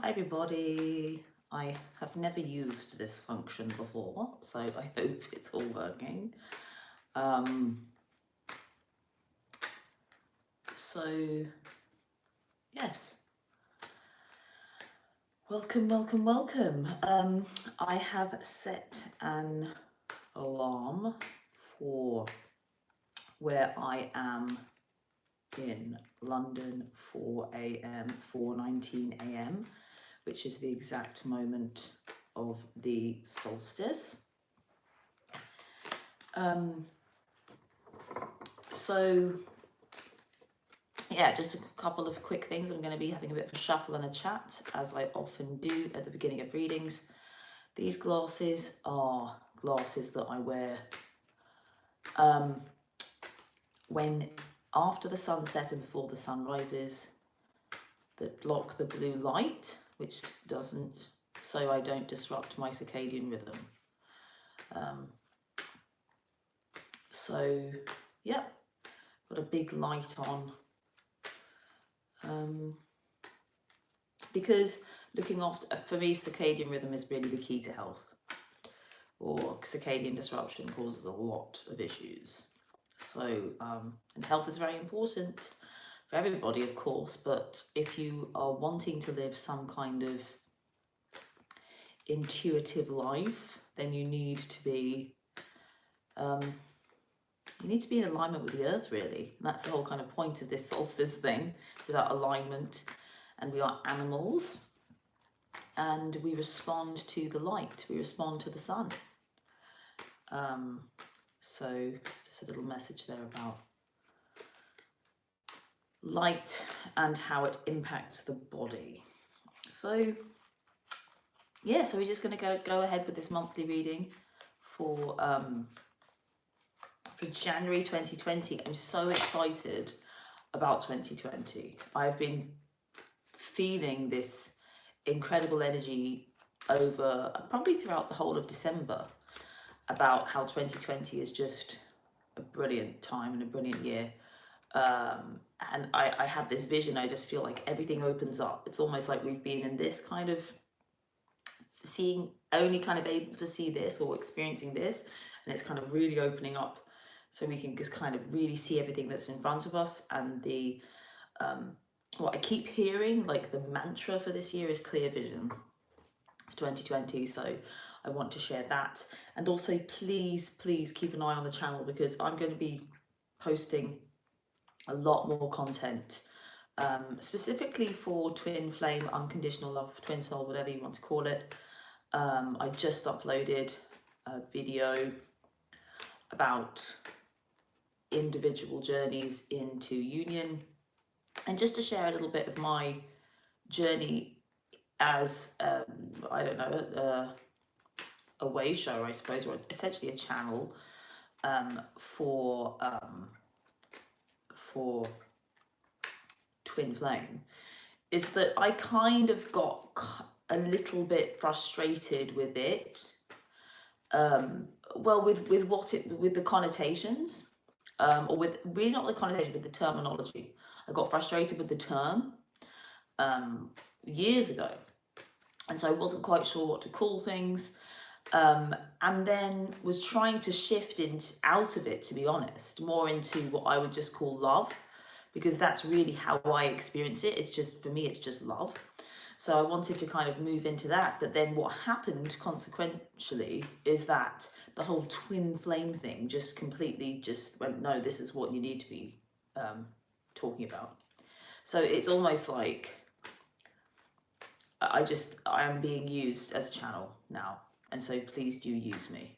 Hi everybody. I have never used this function before, so I hope it's all working. So yes, welcome. I have set an alarm for where I am in London, 4 a.m, 4:19 a.m, which is the exact moment of the solstice. So yeah, just a couple of quick things. I'm going to be having a bit of a shuffle and a chat, as I often do at the beginning of readings. These glasses are glasses that I wear when after the sunset and before the sun rises, that block the blue light, which doesn't, so I don't disrupt my circadian rhythm. So yeah, got a big light on. Because looking after, for me, circadian rhythm is really the key to health, or circadian disruption causes a lot of issues. So, and health is very important for everybody, of course, but if you are wanting to live some kind of intuitive life, then you need to be in alignment with the earth, really. And that's the whole kind of point of this solstice thing. It's about alignment, and we are animals, and we respond to the light, we respond to the sun. So just a little message there about light and how it impacts the body. So yeah, so we're just going to go ahead with this monthly reading for January 2020. I'm so excited about 2020. I've been feeling this incredible energy over probably throughout the whole of December about how 2020 is just a brilliant time and a brilliant year. And I have this vision. I just feel like everything opens up. It's almost like we've been in this kind of only kind of able to see this or experiencing this, and it's kind of really opening up so we can just kind of really see everything that's in front of us. And the what I keep hearing, like the mantra for this year, is clear vision for 2020. So I want to share that. And also please keep an eye on the channel, because I'm going to be posting a lot more content, specifically for twin flame, unconditional love, twin soul, whatever you want to call it. I just uploaded a video about individual journeys into union, and just to share a little bit of my journey as I don't know, a way show, I suppose, or essentially a channel for twin flame, is that I kind of got a little bit frustrated with it, well, with the connotations, or with really not the connotation, but the terminology. I got frustrated with the term years ago, and so I wasn't quite sure what to call things, and then was trying to shift out of it, to be honest, more into what I would just call love, because that's really how I experience it. It's just, for me, it's just love. So I wanted to kind of move into that. But then what happened consequentially is that the whole twin flame thing just completely just went, no, this is what you need to be talking about. So it's almost like I am being used as a channel now. And so please do use me.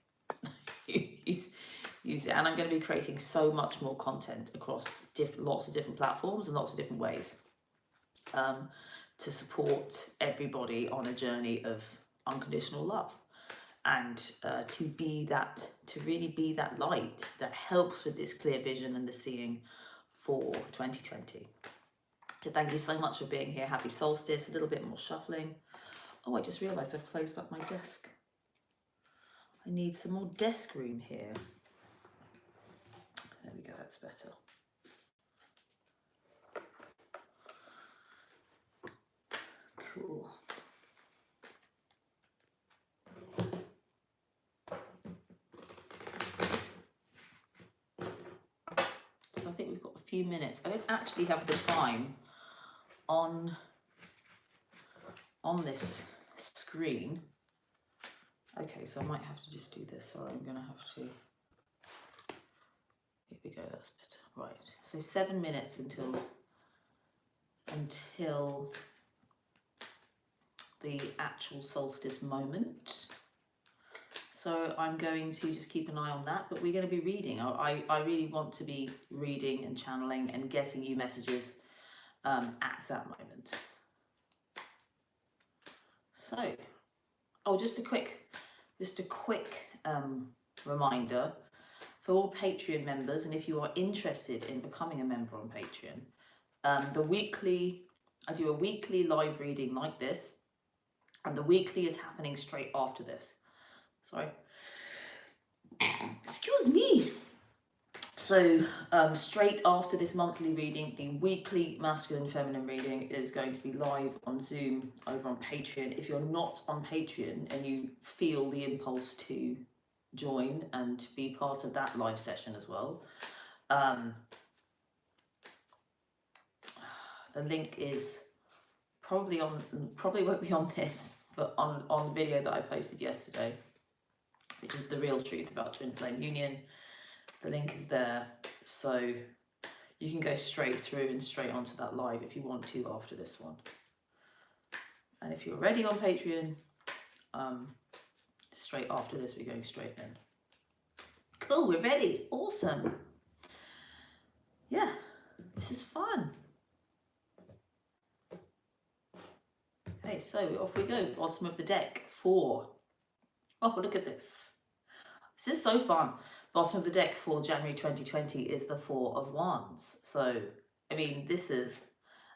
Use it. And I'm going to be creating so much more content across lots of different platforms and lots of different ways, to support everybody on a journey of unconditional love, and to really be that light that helps with this clear vision and the seeing for 2020. So thank you so much for being here. Happy solstice. A little bit more shuffling. Oh, I just realized I've closed up my desk. I need some more desk room here. There we go, that's better. Cool. few minutes. I don't actually have the time on this screen. Okay, so I might have to just do this. Sorry, I'm gonna have to. Here we go, that's better. Right, so 7 minutes until the actual solstice moment. So I'm going to just keep an eye on that, but we're going to be reading. I really want to be reading and channeling and getting you messages at that moment. So, oh, just a quick reminder for all Patreon members, and if you are interested in becoming a member on Patreon, I do a weekly live reading like this, and the weekly is happening straight after this. Sorry. Excuse me. So straight after this monthly reading, the weekly masculine feminine reading is going to be live on Zoom over on Patreon. If you're not on Patreon and you feel the impulse to join and be part of that live session as well, the link is probably won't be on this, but on the video that I posted yesterday, which is the real truth about twin flame union. The link is there, so you can go straight through and straight onto that live if you want to after this one. And if you're already on Patreon, straight after this we're going straight in. Cool, we're ready. Awesome. Yeah, this is fun. Okay, so off we go. Bottom of the deck, 4. Oh, look at this. This is so fun. Bottom of the deck for January 2020 is the 4 of Wands. So, I mean, this is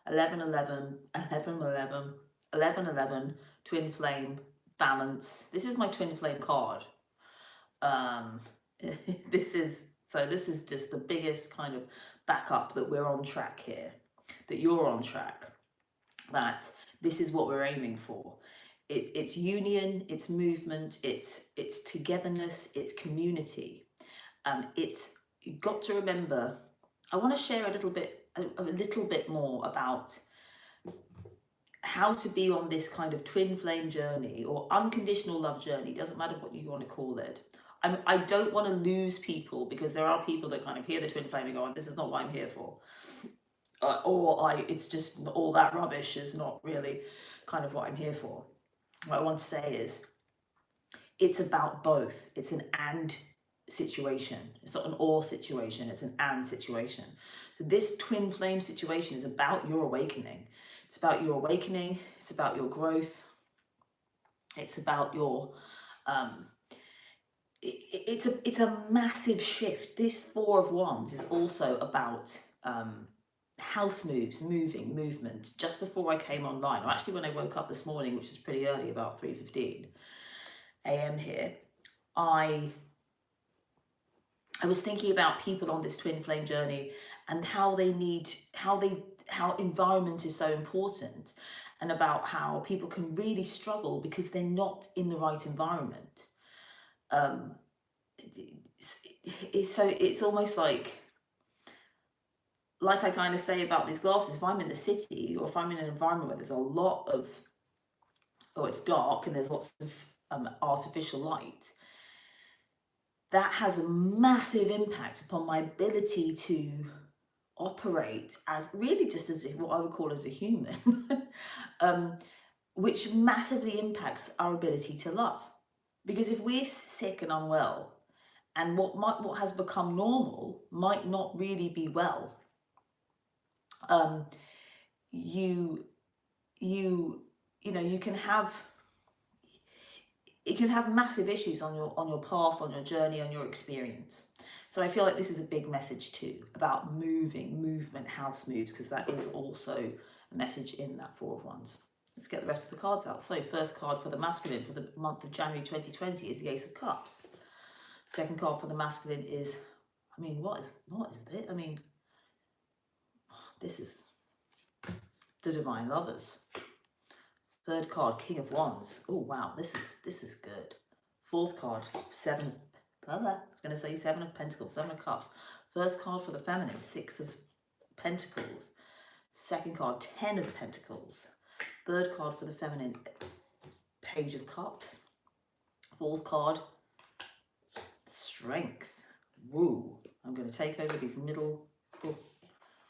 11, 11, 11, 11, 11, 11, twin flame, balance. This is my twin flame card. This is just the biggest kind of backup that we're on track here, that you're on track, that this is what we're aiming for. It's union, it's movement, it's togetherness, it's community. You've got to remember, I want to share a little bit more about how to be on this kind of twin flame journey or unconditional love journey, doesn't matter what you want to call it. I don't want to lose people, because there are people that kind of hear the twin flame and go, this is not what I'm here for. It's just all that rubbish is not really kind of what I'm here for. What I want to say is, it's about both. It's an and situation. It's not an or situation, it's an and situation. So this twin flame situation is about your awakening. It's about your awakening, it's about your growth, it's about your it's a massive shift. This 4 of Wands is also about house moves, movement. Just before I came online, or actually when I woke up this morning, which is pretty early, about 3:15 a.m. here, I was thinking about people on this twin flame journey and how environment is so important, and about how people can really struggle because they're not in the right environment. It's almost like I kind of say about these glasses, if I'm in the city or if I'm in an environment where there's a lot of, or it's dark and there's lots of artificial light, that has a massive impact upon my ability to operate as really just as what I would call as a human, which massively impacts our ability to love. Because if we're sick and unwell, and what has become normal might not really be well, you can have massive issues on your path, on your journey, on your experience. So I feel like this is a big message too, about movement, house moves, because that is also a message in that 4 of Wands. Let's get the rest of the cards out. So first card for the masculine for the month of January 2020 is the Ace of Cups. Second card for the masculine is, I mean, what is it? I mean, this is the Divine Lovers. Third card, King of Wands. Oh wow, this is good. Fourth card, 7 of Pentacles, 7 of Cups. First card for the feminine, 6 of Pentacles. Second card, 10 of Pentacles. Third card for the feminine, Page of Cups. Fourth card, Strength. Woo. I'm going to take over these middle. Oh,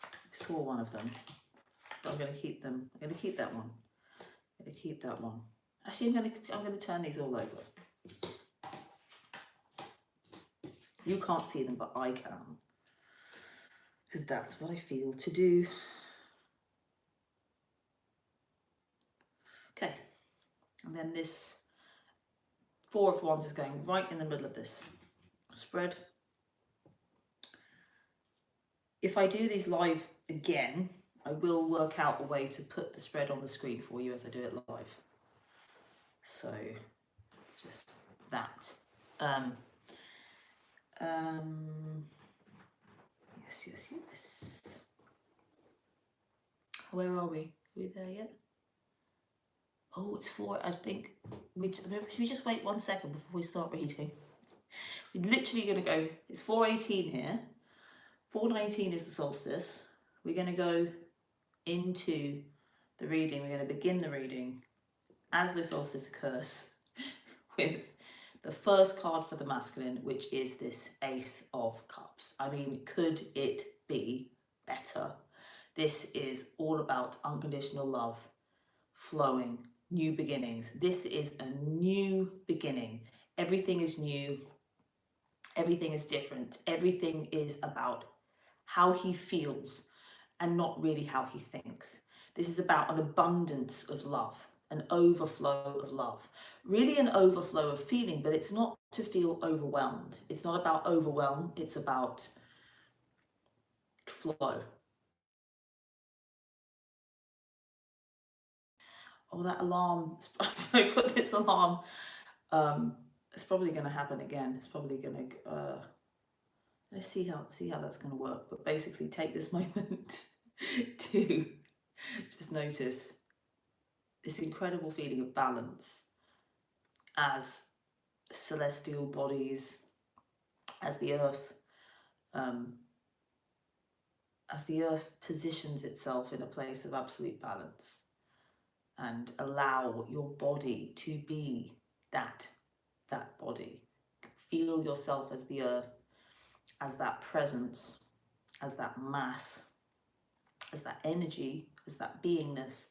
I saw one of them, but I'm going to keep them. I'm going to keep that one. I'm going to keep that one. Actually, I'm going to turn these all over. You can't see them, but I can, because that's what I feel to do. Okay, and then this Four of Wands is going right in the middle of this spread. If I do these live again, I will work out a way to put the spread on the screen for you as I do it live. So just that. Yes. Where are we? Are we there yet? Oh, it's 4. I think should we just wait 1 second before we start reading? We're literally going to go. It's 4:18 here. 4:19 is the solstice. We're going to go into the reading. We're going to begin the reading as the solstice occurs with the first card for the masculine, which is this Ace of Cups. I mean, could it be better? This is all about unconditional love, flowing, new beginnings. This is a new beginning. Everything is new. Everything is different. Everything is about how he feels and not really how he thinks. This is about an abundance of love, an overflow of love, really an overflow of feeling, but it's not to feel overwhelmed. It's not about overwhelm. It's about flow. Oh, that alarm. If I put this alarm, it's probably going to happen again. It's probably going to, let's see how that's going to work. But basically take this moment to just notice this incredible feeling of balance as celestial bodies, as the earth positions itself in a place of absolute balance, and allow your body to be that body. Feel yourself as the earth, as that presence, as that mass, as that energy, as that beingness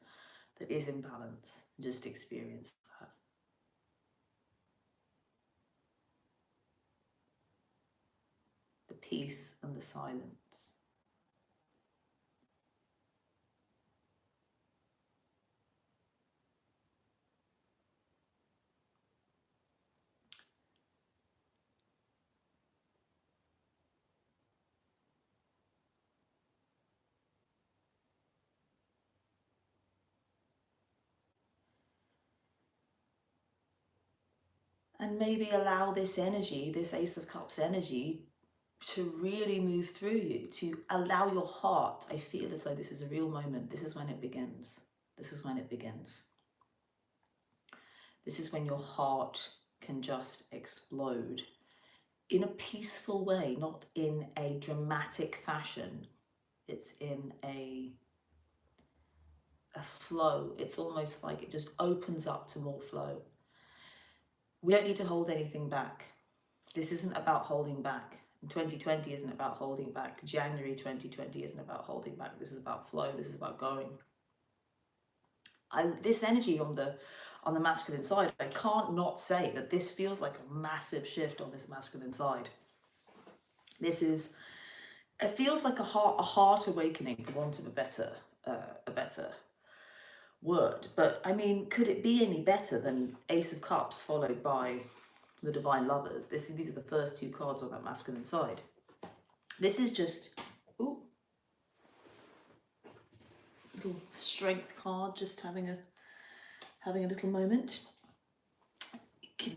that is in balance. Just experience that. The peace and the silence. And maybe allow this energy, this Ace of Cups energy, to really move through you, to allow your heart. I feel as though this is a real moment. This is when it begins. This is when it begins. This is when your heart can just explode in a peaceful way, not in a dramatic fashion. It's in a flow. It's almost like it just opens up to more flow. We don't need to hold anything back. This isn't about holding back. 2020 isn't about holding back. January 2020 isn't about holding back. This is about flow. This is about going. This energy on the masculine side, I can't not say that this feels like a massive shift on this masculine side. It feels like a heart awakening, for want of a better word. But I mean, could it be any better than Ace of Cups followed by the Divine Lovers? These are the first 2 cards on that masculine side. This is just little strength card, just having a little moment.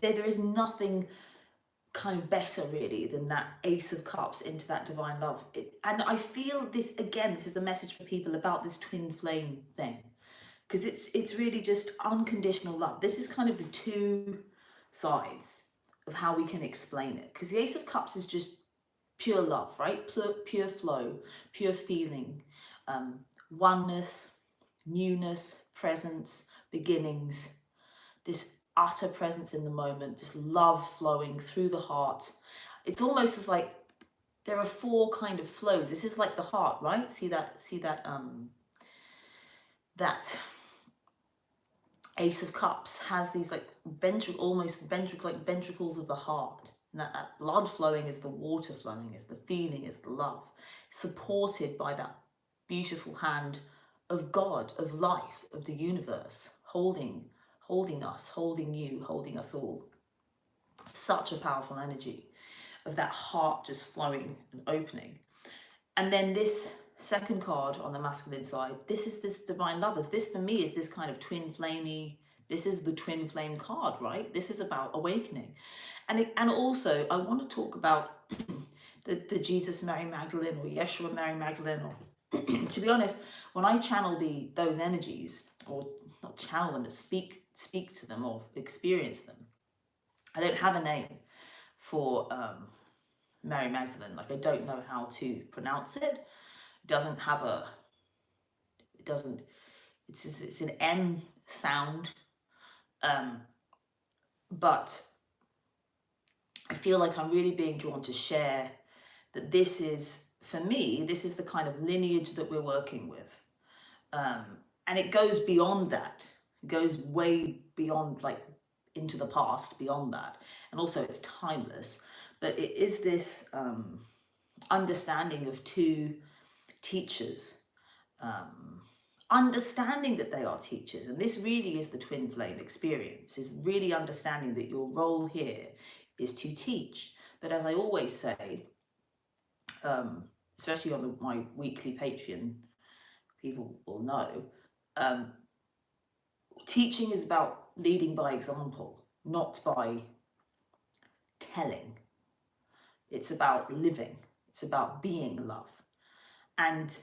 There is nothing kind of better really than that Ace of Cups into that divine love. And I feel this again, this is the message for people about this twin flame thing, because it's really just unconditional love. This is kind of the 2 sides of how we can explain it, because the Ace of Cups is just pure love, right? Pure flow, pure feeling, oneness, newness, presence, beginnings, this utter presence in the moment, this love flowing through the heart. It's almost as like there are four kind of flows. This is like the heart, right? See that that Ace of Cups has these like almost like ventricles of the heart. And that blood flowing is the water flowing, is the feeling, is the love, supported by that beautiful hand of God, of life, of the universe, holding us, holding you, holding us all. Such a powerful energy of that heart just flowing and opening. And then this second card on the masculine side, this is this divine lovers. This for me is this kind of twin flamey, this is the twin flame card, right? This is about awakening. And also I want to talk about the Jesus Mary Magdalene or Yeshua Mary Magdalene, or to be honest, when I channel those energies, or not channel them, but speak to them or experience them, I don't have a name for Mary Magdalene. Like, I don't know how to pronounce it. It doesn't have a, it doesn't, it's an M sound. But I feel like I'm really being drawn to share that this is, for me, this is the kind of lineage that we're working with. And it goes beyond that. It goes way beyond, like, into the past, beyond that. And also it's timeless. But it is this understanding of two teachers, understanding that they are teachers. And this really is the twin flame experience, is really understanding that your role here is to teach. But as I always say, especially on my weekly Patreon, people will know, teaching is about leading by example, not by telling. It's about living. It's about being love. And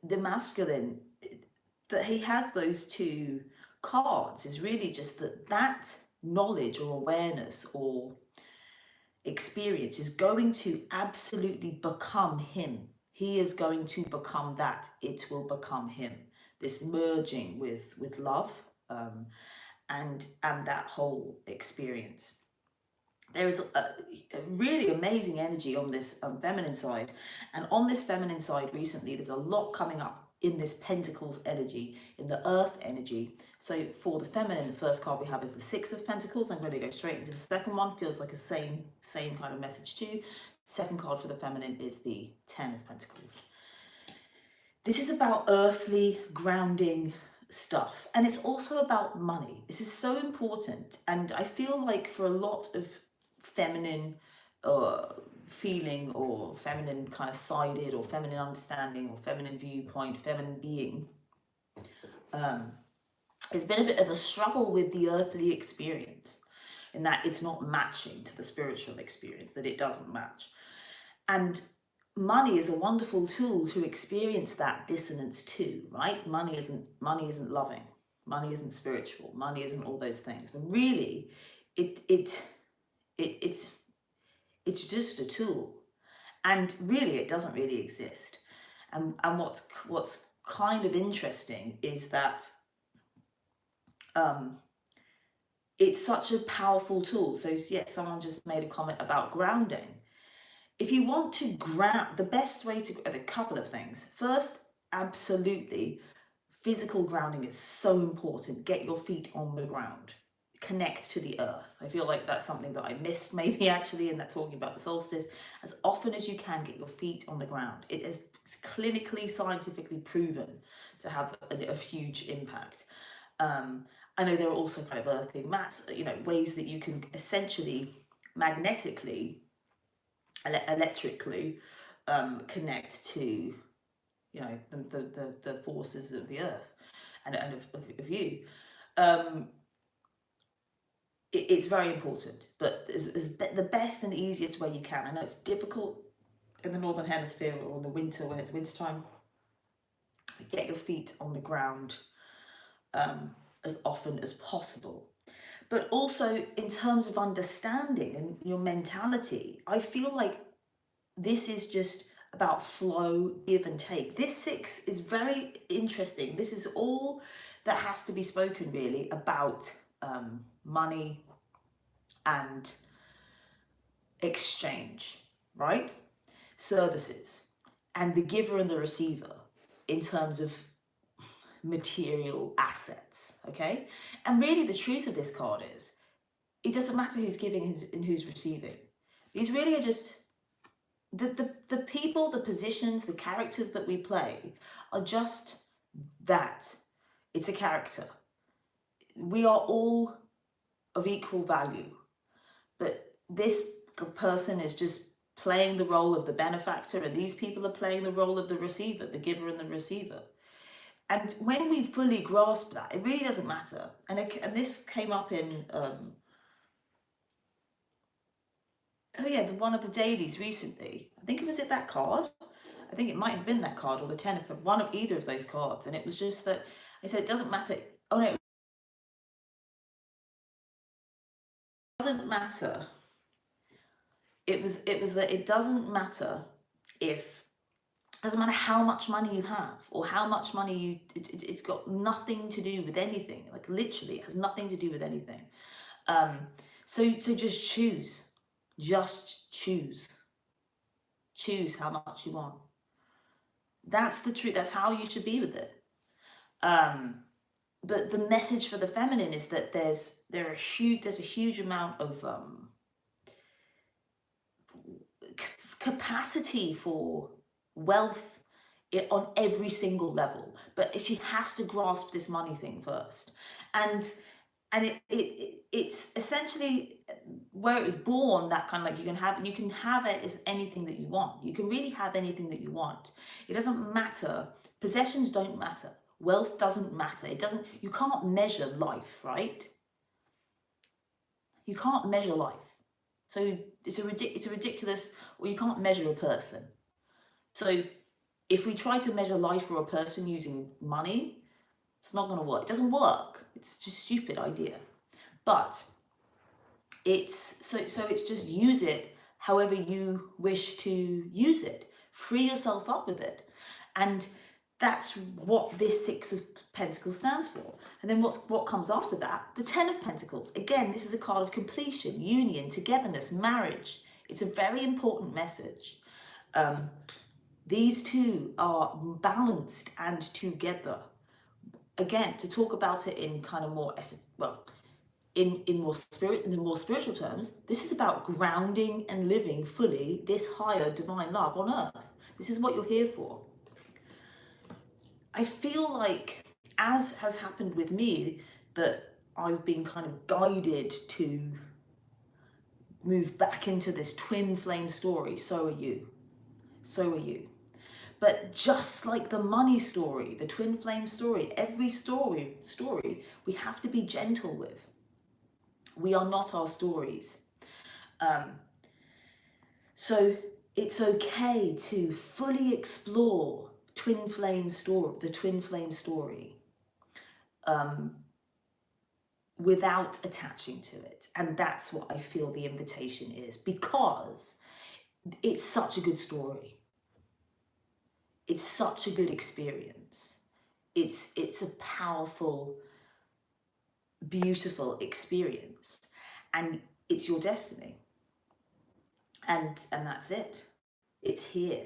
the masculine, that he has those two cards, is really just that knowledge or awareness or experience is going to absolutely become him. He is going to become that. It will become him. This merging with love, and that whole experience. There is a really amazing energy on this feminine side. And on this feminine side recently, there's a lot coming up in this Pentacles energy, in the Earth energy. So for the feminine, the first card we have is the Six of Pentacles. I'm going to go straight into the second one. Feels like a same kind of message too. Second card for the feminine is the Ten of Pentacles. This is about earthly grounding stuff. And it's also about money. This is so important. And I feel like for a lot of feminine feeling, or feminine kind of sided, or feminine understanding, or feminine viewpoint, feminine being, there's been a bit of a struggle with the earthly experience, in that it's not matching to the spiritual experience, that it doesn't match. And money is a wonderful tool to experience that dissonance too, right? Money isn't loving, money isn't spiritual, money isn't all those things. But really, it's just a tool, and really it doesn't really exist. And what's kind of interesting is that it's such a powerful tool. So yes, someone just made a comment about grounding. If you want to ground, the best way to, a couple of things. First, absolutely, physical grounding is so important. Get your feet on the ground. Connect to the earth. I feel like that's something that I missed maybe actually in that talking about the solstice. As often as you can, get your feet on the ground. It is clinically, scientifically proven to have a huge impact. I know there are also kind of earthing mats, ways that you can essentially magnetically, electrically connect to, the forces of the earth and of you. It's very important, but the best and the easiest way you can. I know it's difficult in the northern hemisphere or in the winter when it's wintertime. Get your feet on the ground as often as possible. But also in terms of understanding and your mentality, I feel like this is just about flow, give and take. This 6 is very interesting. This is all that has to be spoken really about money and exchange, right? Services, and the giver and the receiver in terms of material assets, okay? And really the truth of this card is, it doesn't matter who's giving and who's receiving. These really are just the people, the positions, the characters that we play are just that. It's a character. We are all of equal value, but this person is just playing the role of the benefactor, and these people are playing the role of the receiver, the giver and the receiver. And when we fully grasp that, it really doesn't matter. And this came up in one of the dailies recently. I think it was that card. I think it might have been that card or the 10 of one of either of those cards. And it was just that I said, it doesn't matter. Oh no, it doesn't matter. It was that it doesn't matter if, doesn't matter how much money you have or how much money you, it's got nothing to do with anything. Like literally it has nothing to do with anything. So just choose. Just choose. Choose how much you want. That's the truth. That's how you should be with it. But the message for the feminine is that there's a huge amount of capacity for wealth on every single level, but she has to grasp this money thing first. And it's essentially where it was born, that kind of like you can have it as anything that you want. You can really have anything that you want. It doesn't matter. Possessions don't matter. Wealth doesn't matter. You can't measure life, right? You can't measure life. So it's a ridiculous, or you can't measure a person. So if we try to measure life or a person using money, it's not going to work. It doesn't work. It's just a stupid idea. But it's so it's just use it however you wish to use it. Free yourself up with it. And that's what this 6 of Pentacles stands for. And then what comes after that? The 10 of Pentacles. Again, this is a card of completion, union, togetherness, marriage. It's a very important message. These two are balanced and together. Again, to talk about it in kind of more, in more spiritual terms, this is about grounding and living fully this higher divine love on earth. This is what you're here for. I feel like, as has happened with me, that I've been kind of guided to move back into this twin flame story. So are you. So are you. But just like the money story, the twin flame story, every story we have to be gentle with. We are not our stories. So it's okay to fully explore the twin flame story, without attaching to it. And that's what I feel the invitation is, because it's such a good story. It's such a good experience. It's a powerful, beautiful experience, and it's your destiny. And that's it. It's here.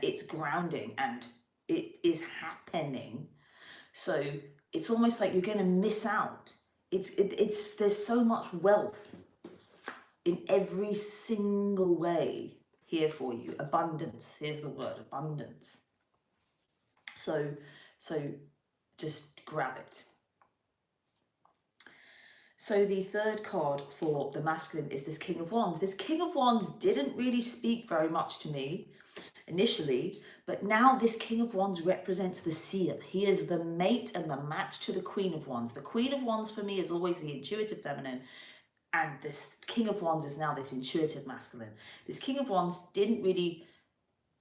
It's grounding, and it is happening. So it's almost like you're going to miss out. There's so much wealth in every single way here for you. Abundance. Here's the word, abundance. So just grab it. So the third card for the masculine is this King of Wands. This King of Wands didn't really speak very much to me initially, but now this King of Wands represents the seer. He is the mate and the match to the Queen of Wands. The Queen of Wands for me is always the intuitive feminine, and this King of Wands is now this intuitive masculine. This King of Wands didn't really,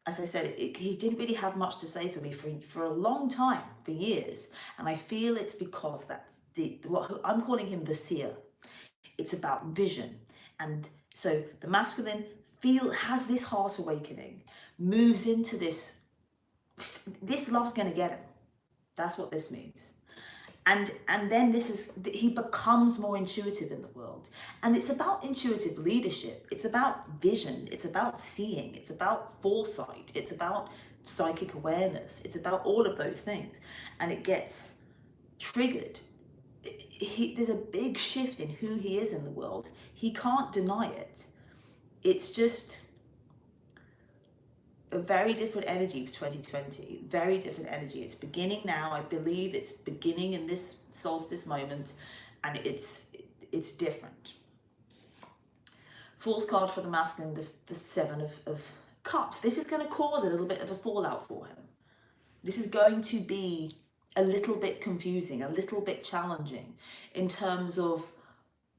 as I said, he didn't really have much to say for me for a long time, for years. And I feel it's because that's what I'm calling him the seer. It's about vision. And so the masculine has this heart awakening, moves into this love's going to get him. That's what this means. And then he becomes more intuitive in the world. And it's about intuitive leadership. It's about vision. It's about seeing. It's about foresight. It's about psychic awareness. It's about all of those things. And it gets triggered. There's a big shift in who he is in the world. He can't deny it. It's just a very different energy for 2020, very different energy. It's beginning now. I believe it's beginning in this solstice moment, and it's different. Fourth card for the masculine, the Seven of Cups. This is going to cause a little bit of a fallout for him. This is going to be a little bit confusing, a little bit challenging in terms of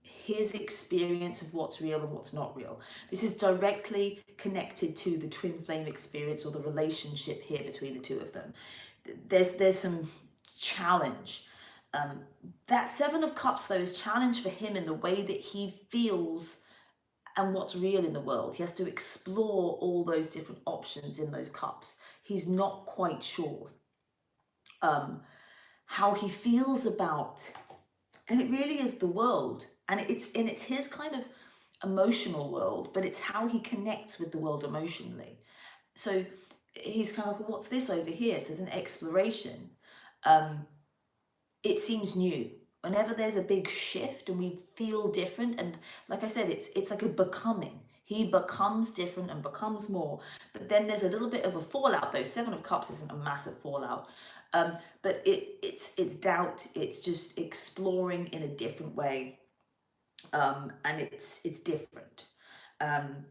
his experience of what's real and what's not real. This is directly connected to the twin flame experience, or the relationship here between the two of them. There's some challenge. That Seven of Cups, though, is challenge for him in the way that he feels and what's real in the world. He has to explore all those different options in those cups. He's not quite sure how he feels about, and it really is the world. And it's his kind of emotional world, but it's how he connects with the world emotionally. So he's kind of like, what's this over here? So there's an exploration. It seems new. Whenever there's a big shift and we feel different, and like I said, it's like a becoming. He becomes different and becomes more. But then there's a little bit of a fallout, though. Seven of Cups isn't a massive fallout. But it's doubt. It's just exploring in a different way. And it's different, and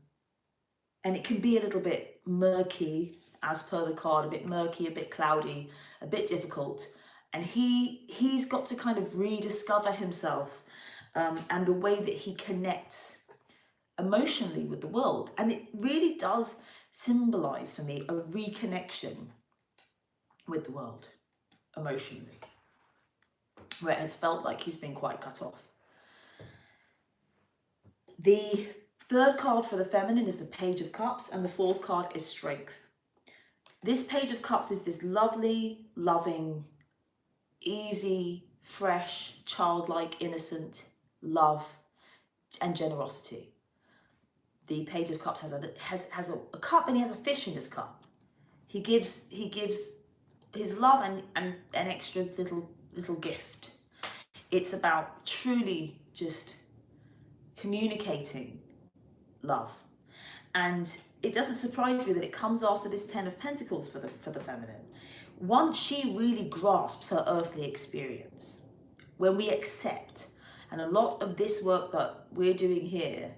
it can be a little bit murky, as per the card, a bit murky, a bit cloudy, a bit difficult, and he's got to kind of rediscover himself, and the way that he connects emotionally with the world. And it really does symbolize for me a reconnection with the world emotionally, where it has felt like he's been quite cut off. The third card for the feminine is the Page of Cups, and the fourth card is Strength. This Page of Cups is this lovely, loving, easy, fresh, childlike, innocent love and generosity. The Page of Cups has a cup, and he has a fish in his cup. He gives his love and an extra little gift. It's about truly just communicating love. And it doesn't surprise me that it comes after this Ten of Pentacles for the feminine. Once she really grasps her earthly experience, when we accept, and a lot of this work that we're doing here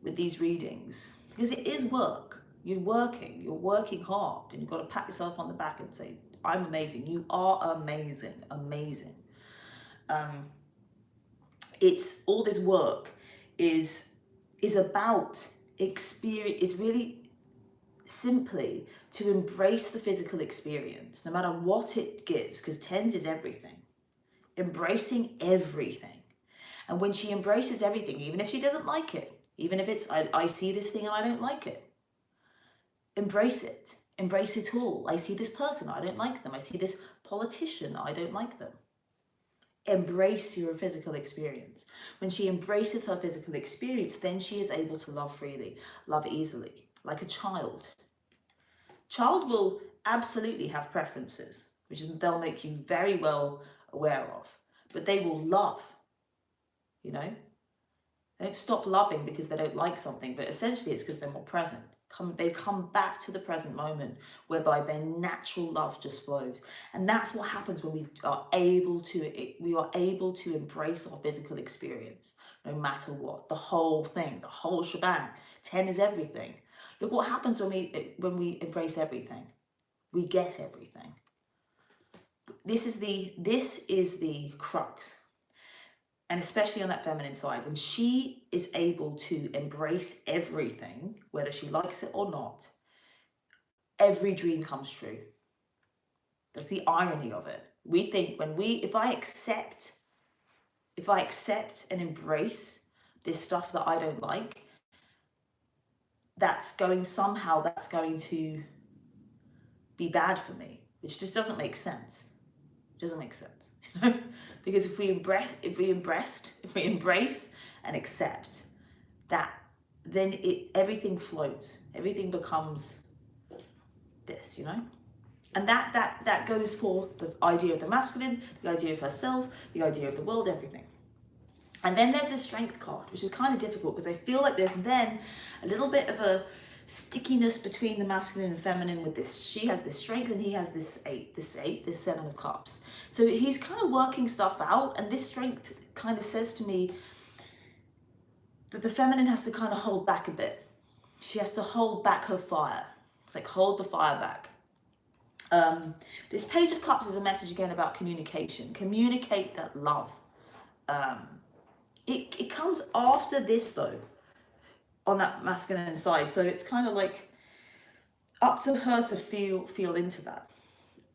with these readings, because it is work, you're working hard, and you've got to pat yourself on the back and say, I'm amazing. You are amazing, amazing. It's all this work is about experience. It's really simply to embrace the physical experience, no matter what it gives, because tens is everything. Embracing everything. And when she embraces everything, even if she doesn't like it, even if it's, I see this thing and I don't like it, embrace it. Embrace it all. I see this person, I don't like them. I see this politician, I don't like them. Embrace your physical experience. When she embraces her physical experience, then she is able to love freely, love easily, like a child. Child will absolutely have preferences, which they'll make you very well aware of, but they will love, you know? They don't stop loving because they don't like something, but essentially it's because they're more present. They come back to the present moment, whereby their natural love just flows. And that's what happens when we are able to embrace our physical experience, no matter what. The whole thing, the whole shebang. 10 is everything. Look what happens when we embrace everything. We get everything. This is the crux. And especially on that feminine side, when she is able to embrace everything, whether she likes it or not, every dream comes true. That's the irony of it. We think if I accept and embrace this stuff that I don't like, that's going to be bad for me, which just doesn't make sense. It doesn't make sense. Because if we embrace and accept that, then everything floats, everything becomes this, and that goes for the idea of the masculine, the idea of herself, the idea of the world, everything. And then there's a strength card, which is kind of difficult because I feel like there's then a little bit of a stickiness between the masculine and feminine with this. She has this strength and he has this seven of cups. So he's kind of working stuff out, and this strength kind of says to me that the feminine has to kind of hold back a bit. She has to hold back her fire. It's like, hold the fire back. This Page of Cups is a message again about communication. Communicate that love. It comes after this though, on that masculine side. So it's kind of like up to her to feel into that.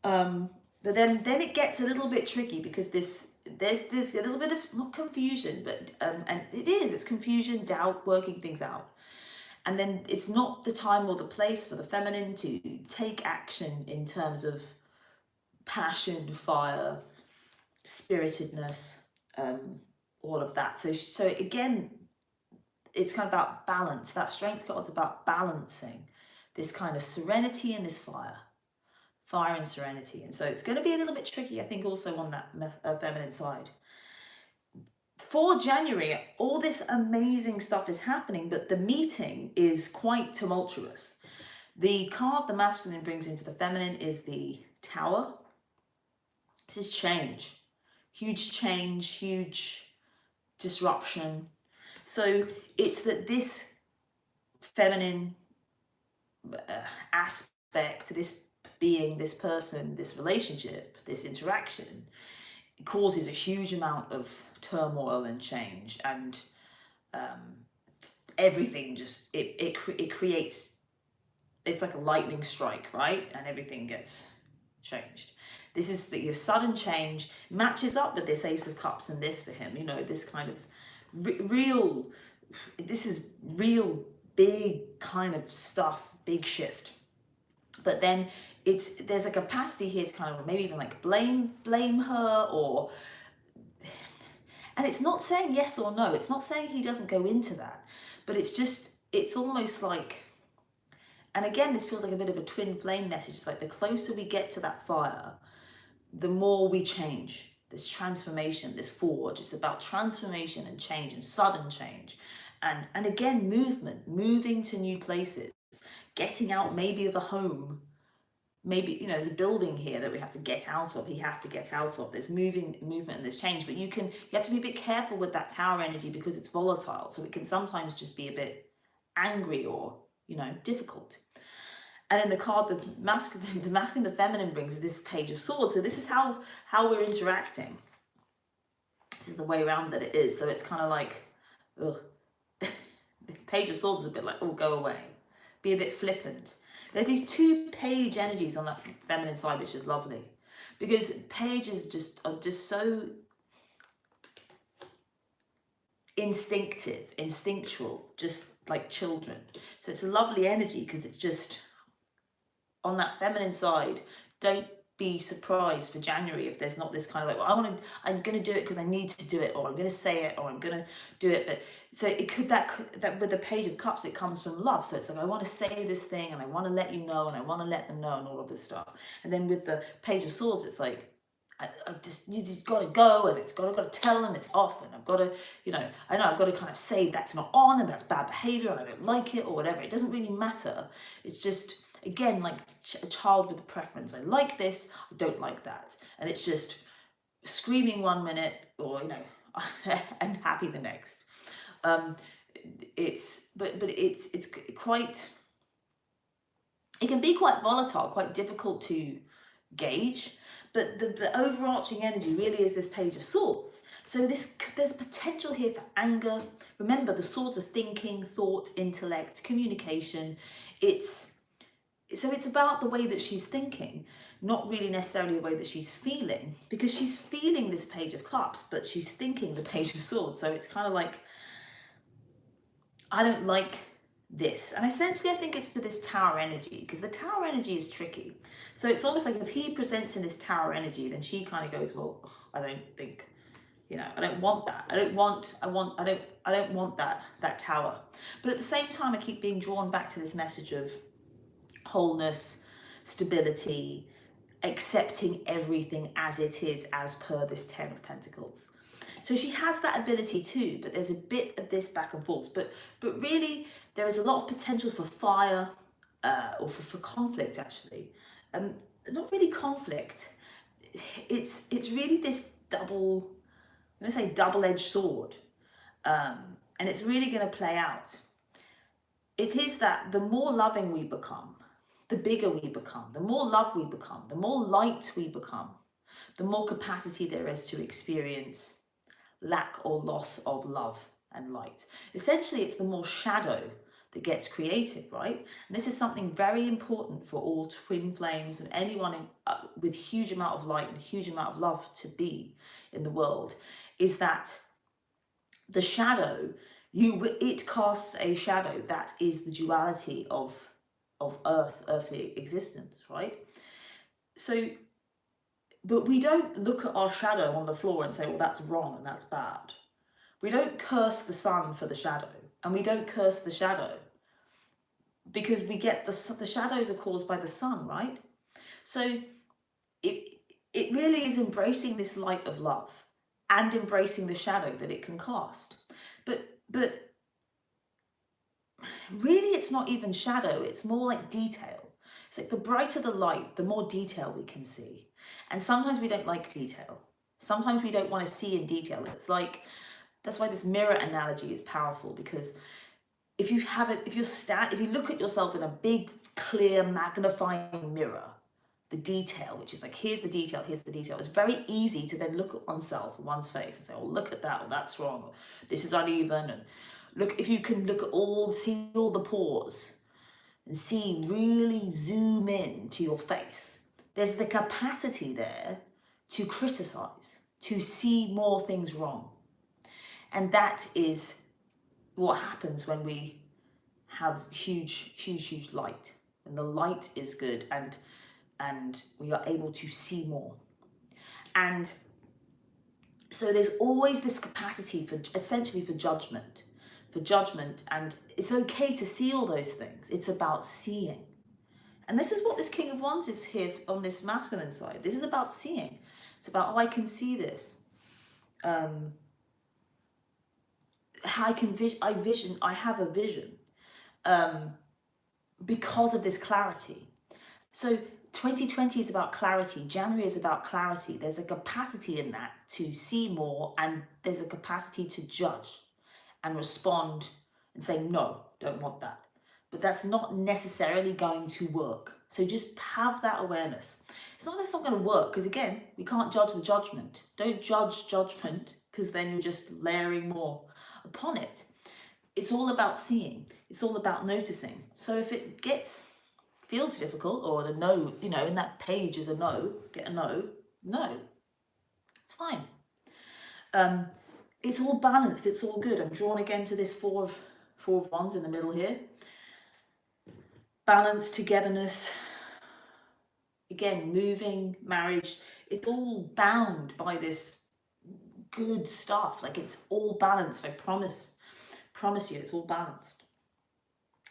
But then it gets a little bit tricky because there's a little bit of, not confusion, but and it's confusion, doubt, working things out. And then it's not the time or the place for the feminine to take action in terms of passion, fire, spiritedness, all of that. So again, it's kind of about balance. That strength card's about balancing this kind of serenity and this fire and serenity. And so it's going to be a little bit tricky, I think, also on that feminine side. For January, all this amazing stuff is happening, but the meeting is quite tumultuous. The card the masculine brings into the feminine is the Tower. This is change, huge disruption. So it's that this feminine aspect, this being, this person, this relationship, this interaction, causes a huge amount of turmoil and change, and everything just it creates, it's like a lightning strike, right? And everything gets changed. This is your sudden change matches up with this Ace of Cups and this for him, this kind of real big kind of stuff, big shift. But then there's a capacity here to kind of maybe even like blame her, or, and it's not saying yes or no, it's not saying he doesn't go into that, but it's almost like, and again, this feels like a bit of a twin flame message. It's like the closer we get to that fire, the more we change. This transformation, this forge, it's about transformation and change and sudden change. And again, moving to new places, getting out maybe of a home. Maybe, there's a building here that we have to get out of. He has to get out of. There's movement and there's change. But you have to be a bit careful with that Tower energy because it's volatile. So it can sometimes just be a bit angry or, difficult. And then the card, the masculine, the feminine brings is this Page of Swords. So this is how we're interacting. This is the way around that it is. So it's kind of like, ugh. The Page of Swords is a bit like, oh, go away. Be a bit flippant. There's these two page energies on that feminine side, which is lovely. Because pages are just so instinctual, just like children. So it's a lovely energy because it's just on that feminine side. Don't be surprised for January if there's not this kind of like, well, I'm going to do it because I need to do it, or I'm going to say it, or I'm going to do it. But so it could that with the Page of Cups, it comes from love. So it's like, I want to say this thing and I want to let you know and I want to let them know and all of this stuff. And then with the Page of Swords, it's like, you just got to go, and it's got to tell them it's off, and I've got to, I know I've got to kind of say that's not on and that's bad behavior and I don't like it or whatever. It doesn't really matter. It's just, again, like a child with a preference. I like this, I don't like that. And it's just screaming 1 minute or, and happy the next. It's quite, it can be quite volatile, quite difficult to gauge. But the overarching energy really is this Page of Swords. So there's potential here for anger. Remember, the swords are thinking, thought, intellect, communication. So it's about the way that she's thinking, not really necessarily the way that she's feeling, because she's feeling this Page of Cups, but she's thinking the Page of Swords. So it's kind of like, I don't like this. And essentially, I think it's to this tower energy, because the tower energy is tricky. So it's almost like if he presents in this tower energy, then she kind of goes, well, ugh, I don't think, you know, I don't want that. I don't want that tower. But at the same time, I keep being drawn back to this message of wholeness, stability, accepting everything as it is, as per this 10 of Pentacles. So she has that ability too, but there's a bit of this back and forth. But really, there is a lot of potential for fire, or for conflict, actually. Not really conflict. It's really this double, I'm going to say double-edged sword. And it's really going to play out. It is that the more loving we become, the bigger we become, the more love we become, the more light we become, the more capacity there is to experience lack or loss of love and light. Essentially, it's the more shadow that gets created, right? And this is something very important for all twin flames and anyone with huge amount of light and huge amount of love to be in the world, is that the shadow, it casts a shadow that is the duality of earthly existence, right? So, but we don't look at our shadow on the floor and say, well, that's wrong and that's bad. We don't curse the sun for the shadow, and we don't curse the shadow, because we get the shadows are caused by the sun, right? So it really is embracing this light of love and embracing the shadow that it can cast. But really, it's not even shadow, it's more like detail. It's like the brighter the light, the more detail we can see. And sometimes we don't like detail. Sometimes we don't want to see in detail. It's like, that's why this mirror analogy is powerful, because if you look at yourself in a big, clear, magnifying mirror, the detail, which is like, here's the detail, here's the detail. It's very easy to then look at oneself, one's face, and say, oh, look at that, or that's wrong, or this is uneven. And look, if you can look at see all the pores and really zoom in to your face, there's the capacity there to criticize, to see more things wrong. And that is what happens when we have huge light. When the light is good and we are able to see more. And so there's always this capacity for judgment, and it's okay to see all those things. It's about seeing. And this is what this King of Wands is here on this masculine side. This is about seeing. It's about, oh, I can see this. I have a vision because of this clarity. So 2020 is about clarity. January is about clarity. There's a capacity in that to see more, and there's a capacity to judge and respond and say, no, don't want that. But that's not necessarily going to work. So just have that awareness. It's not that it's not going to work, because again, we can't judge the judgment. Don't judge judgment, because then you're just layering more upon it. It's all about seeing. It's all about noticing. So if it feels difficult, or the no, in that page is a no, get a no, it's fine. It's all balanced, it's all good. I'm drawn again to this four of wands in the middle here. Balance, togetherness, again, moving, marriage, it's all bound by this good stuff. Like, it's all balanced. I promise you, it's all balanced.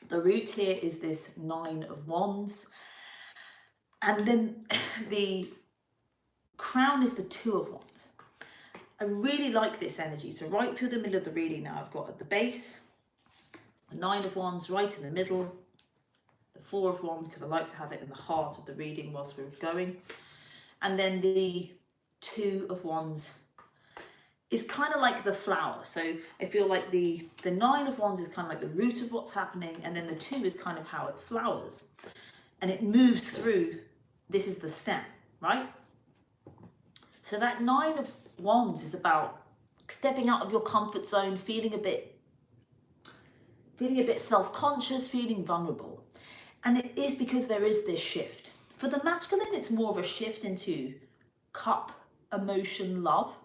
The root here is this 9 of wands. And then the crown is the 2 of wands. I really like this energy. So right through the middle of the reading now, I've got at the base, the 9 of wands right in the middle, the 4 of wands, because I like to have it in the heart of the reading whilst we're going. And then the 2 of wands is kind of like the flower. So I feel like the 9 of wands is kind of like the root of what's happening, and then the 2 is kind of how it flowers. And it moves through, this is the stem, right? So that 9 of wands is about stepping out of your comfort zone, feeling a bit self-conscious, feeling vulnerable. And it is because there is this shift. For the masculine, it's more of a shift into cup, emotion, love.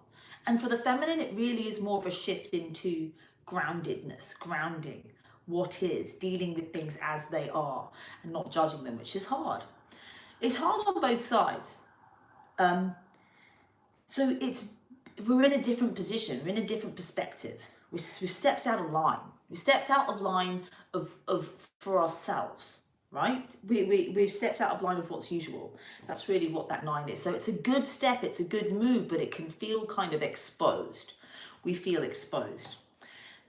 And for the feminine, it really is more of a shift into groundedness, grounding, what is, dealing with things as they are and not judging them, which is hard. It's hard on both sides. So we're in a different position, we're in a different perspective. We've stepped out of line. We stepped out of line for ourselves, right? We've stepped out of line of what's usual. That's really what that 9 is. So it's a good step, it's a good move, but it can feel kind of exposed. We feel exposed.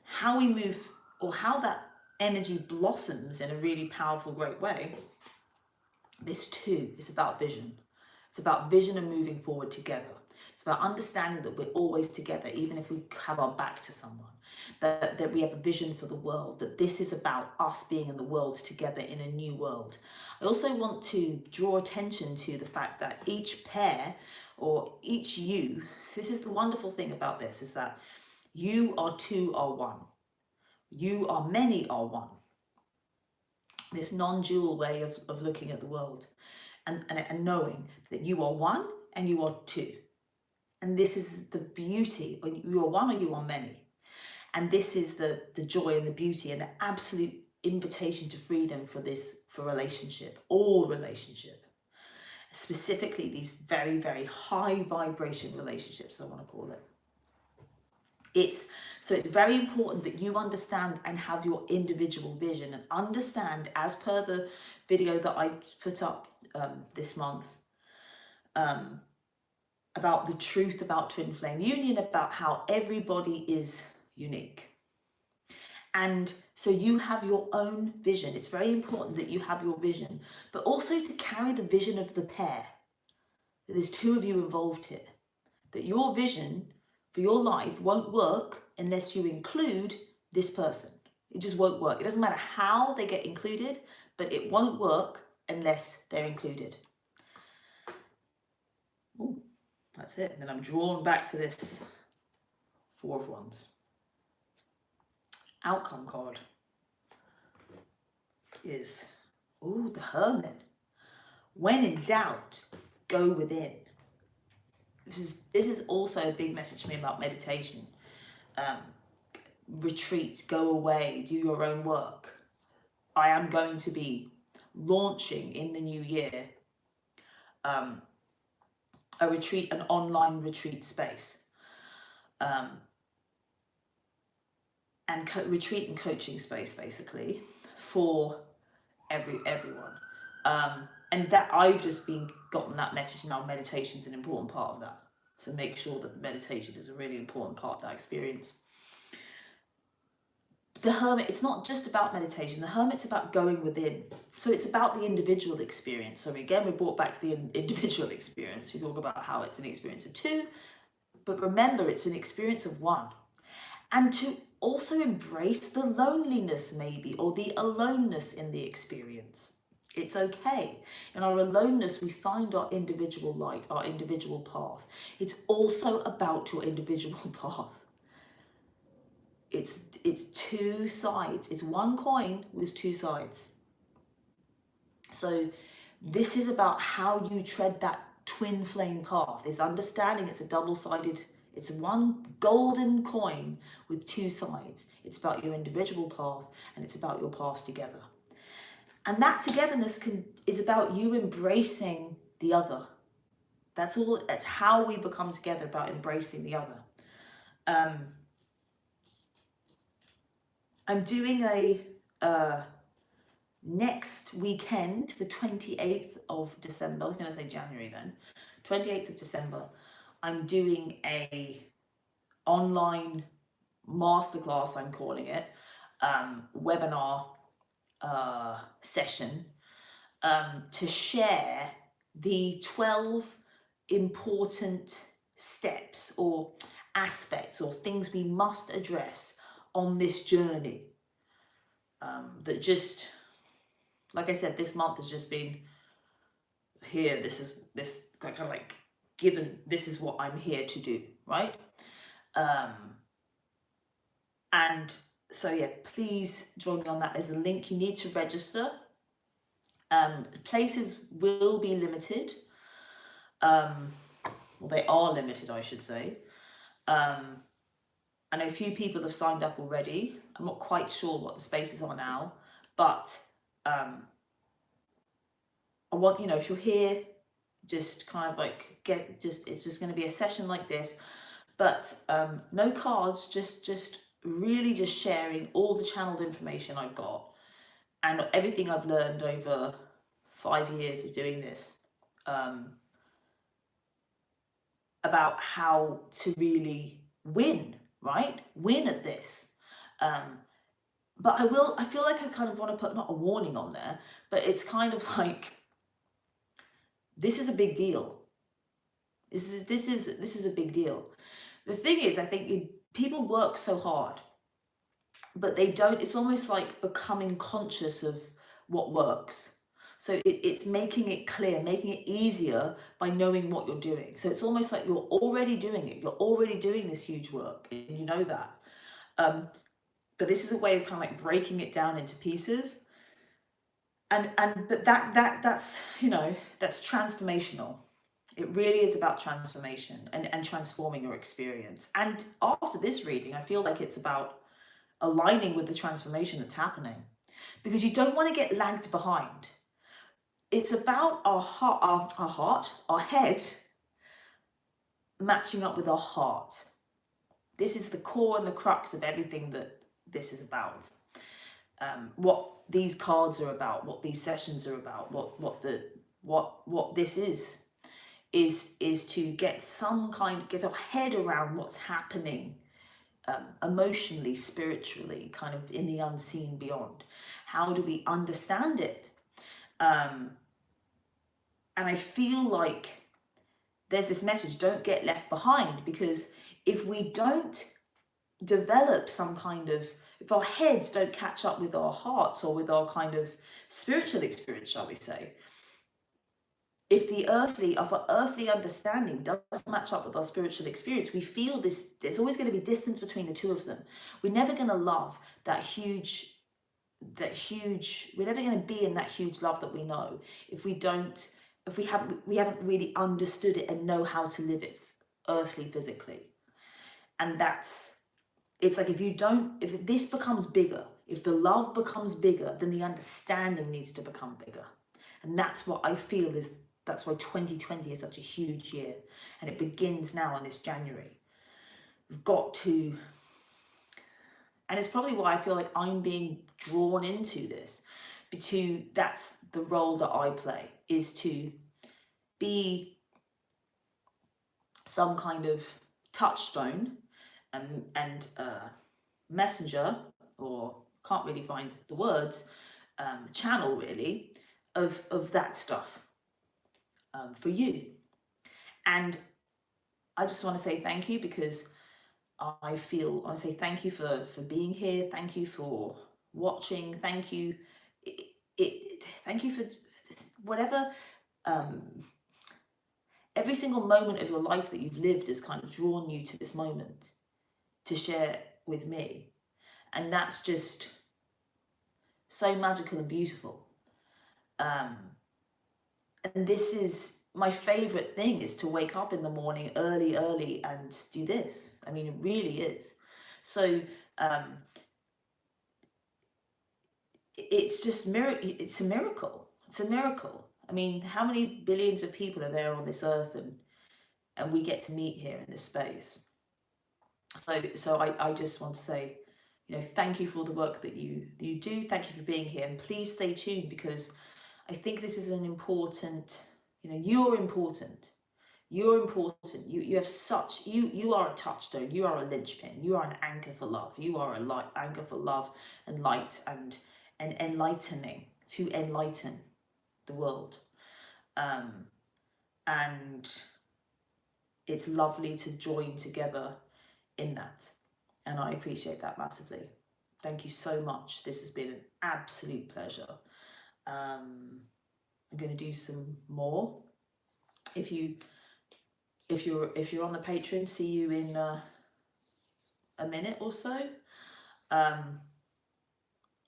How we move, or how that energy blossoms in a really powerful, great way, this too is about vision. It's about vision and moving forward together. It's about understanding that we're always together, even if we have our back to someone, that we have a vision for the world, that this is about us being in the world together in a new world. I also want to draw attention to the fact that each pair or each you, this is the wonderful thing about this, is that you are 2 are 1. You are many are 1. This non-dual way of looking at the world and knowing that you are 1 and you are 2. And this is the beauty, or you are 1 or you are many. And this is the joy and the beauty and the absolute invitation to freedom for relationship, all relationship. Specifically these very, very high vibration relationships, I want to call it. So it's very important that you understand and have your individual vision and understand, as per the video that I put up this month, about the truth about twin flame union, about how everybody is unique. And so you have your own vision. It's very important that you have your vision, but also to carry the vision of the pair. There's 2 of you involved here. That your vision for your life won't work unless you include this person. It just won't work. It doesn't matter how they get included, but it won't work unless they're included. Ooh, that's it. And then I'm drawn back to this 4 of Wands. Outcome card is, the Hermit. When in doubt, go within. This is also a big message to me about meditation. Retreat, go away, do your own work. I am going to be launching in the new year a retreat, an online retreat space, and retreat and coaching space, basically, for everyone. And that I've just gotten that message now. Meditation is an important part of that. So make sure that meditation is a really important part of that experience. The Hermit, it's not just about meditation. The Hermit's about going within. So it's about the individual experience. So again, we're brought back to the individual experience. We talk about how it's an experience of 2, but remember, it's an experience of 1. And to also embrace the loneliness maybe, or the aloneness in the experience. It's okay. In our aloneness, we find our individual light, our individual path. It's also about your individual path. It's 2 sides. It's 1 coin with 2 sides. So this is about how you tread that twin flame path. It's understanding it's a double-sided, it's 1 golden coin with 2 sides. It's about your individual path and it's about your path together. And that togetherness is about you embracing the other. That's all. That's how we become together, about embracing the other. I'm doing a next weekend, the 28th of December. I was going to say January then. 28th of December. I'm doing a online masterclass, I'm calling it, webinar session to share the 12 important steps or aspects or things we must address on this journey, that just, like I said, this month has just been here. This is kind of like given, this is what I'm here to do, right? And so yeah, please join me on that. There's a link. You need to register. Places will be limited. Well, they are limited, I should say. I know a few people have signed up already. I'm not quite sure what the spaces are now, but I want, you know, if you're here, just kind of like it's just going to be a session like this, but no cards, just really just sharing all the channeled information I've got and everything I've learned over 5 years of doing this, about how to really win, right? Win at this. But I feel like I kind of want to put not a warning on there, but it's kind of like, this is a big deal. This is a big deal. The thing is, I think people work so hard, but they don't, it's almost like becoming conscious of what works. So it's making it clear, making it easier by knowing what you're doing. So it's almost like you're already doing it. You're already doing this huge work, and you know that. But this is a way of kind of like breaking it down into pieces. But that's, you know, that's transformational. It really is about transformation and transforming your experience. And after this reading, I feel like it's about aligning with the transformation that's happening, because you don't want to get lagged behind. It's about our head matching up with our heart. This is the core and the crux of everything that this is about. What these cards are about, what these sessions are about, what this is to get our head around what's happening, emotionally, spiritually, kind of in the unseen beyond. How do we understand it? And I feel like there's this message: don't get left behind, because if we don't develop some kind of, if our heads don't catch up with our hearts or with our kind of spiritual experience, shall we say, if our earthly understanding doesn't match up with our spiritual experience, we feel this, there's always going to be distance between the two of them. We're never going to love that huge, we're never going to be in that huge love that we know if we haven't really understood it and know how to live it earthly, physically. And it's like, if this becomes bigger, if the love becomes bigger, then the understanding needs to become bigger. And that's what I feel that's why 2020 is such a huge year. And it begins now in this January. We've got to, and it's probably why I feel like I'm being drawn into this, that's the role that I play, is to be some kind of touchstone and messenger, or can't really find the words, channel really, of that stuff for you. And I just want to say thank you, because I want to say thank you for being here. Thank you for watching. Thank you. Thank you for whatever, every single moment of your life that you've lived has kind of drawn you to this moment to share with me. And that's just so magical and beautiful. And this is my favorite thing, is to wake up in the morning early and do this. I mean, it really is. So it's just it's a miracle. It's a miracle. I mean, how many billions of people are there on this earth, and we get to meet here in this space. So I just want to say, you know, thank you for all the work that you do. Thank you for being here, and please stay tuned, because I think this is an important, you know, you're important. You're important. You have such, you are a touchstone. You are a linchpin. You are an anchor for love. You are a anchor for love and light and enlightening, to enlighten the world. And it's lovely to join together in that. And I appreciate that massively. Thank you so much. This has been an absolute pleasure. I'm going to do some more. If you're on the Patreon, see you in a minute or so.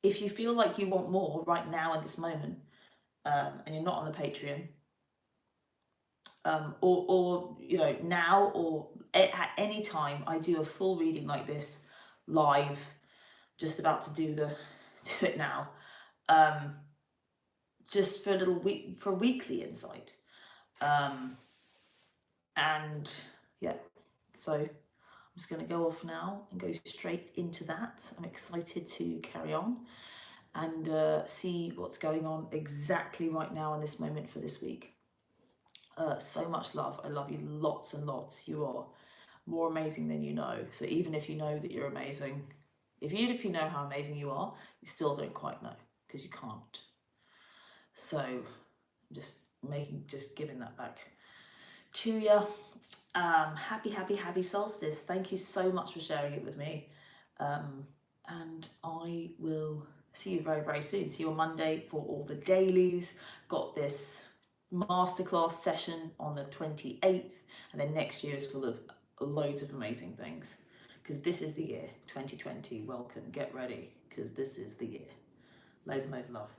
If you feel like you want more right now at this moment, and you're not on the Patreon, or you know, now or at any time I do a full reading like this live, just about to do it now, just for a little week, for weekly insight. And yeah, so I'm just going to go off now and go straight into that. I'm excited to carry on and see what's going on exactly right now in this moment for this week. So much love. I love you lots and lots. You are more amazing than you know. So even if you know that you're amazing, even if you know how amazing you are, you still don't quite know, because you can't. So I'm just giving that back to you. Happy solstice. Thank you so much for sharing it with me. And I will see you very, very soon. See you on Monday for all the dailies. Got this masterclass session on the 28th, and then next year is full of loads of amazing things, because this is the year 2020. Welcome, get ready, because this is the year. Loads and loads of love.